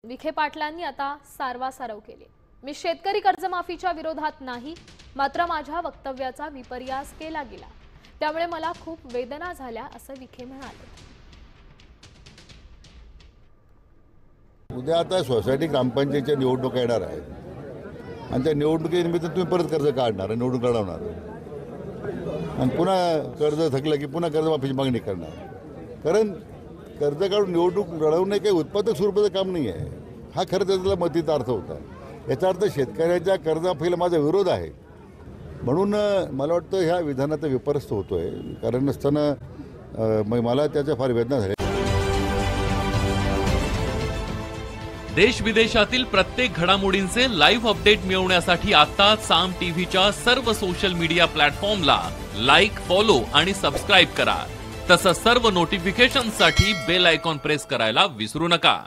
विखे पाटलांनी आता सारवासारव केली। मी शेतकरी कर्जमाफीच्या विरोधात नाही, मात्र माझ्या वक्तव्याचा विपर्यास केला गेला, त्यामुळे मला खूप वेदना झाल्या असं विखे म्हणाले। उद्या आता सोसायटी ग्रामपंचायतीच्या निवडणुका येणार आहेत आणि त्या निवडणुकीनिमित्त तुम्ही परत कर्ज काढणार, निवडणूक लढवणार आणि पुन्हा कर्ज थकलं की पुन्हा कर्जमाफीची मागणी करणार। कारण कर्ज काढून निवडणूक लढवणे काही उत्पादक स्वरूपाचं काम नाही आहे, हा खरं त्याचा मतीचा अर्थ होता। याचा अर्थ शेतकऱ्याच्या कर्जमाफीला माझा विरोध आहे म्हणून मला वाटतं ह्या विधानाचा विपर्यस्त होतोय। कारण नसताना मला त्याच्या फार वेदना झाल्या। देश विदेशातील प्रत्येक घडामोडींचे लाईव्ह अपडेट मिळवण्यासाठी आता साम टीव्हीच्या सर्व सोशल मीडिया प्लॅटफॉर्मला लाईक, फॉलो आणि सबस्क्राइब करा। तसंच सर्व नोटिफिकेशनसाठी बेल आयकॉन प्रेस करायला विसरू नका।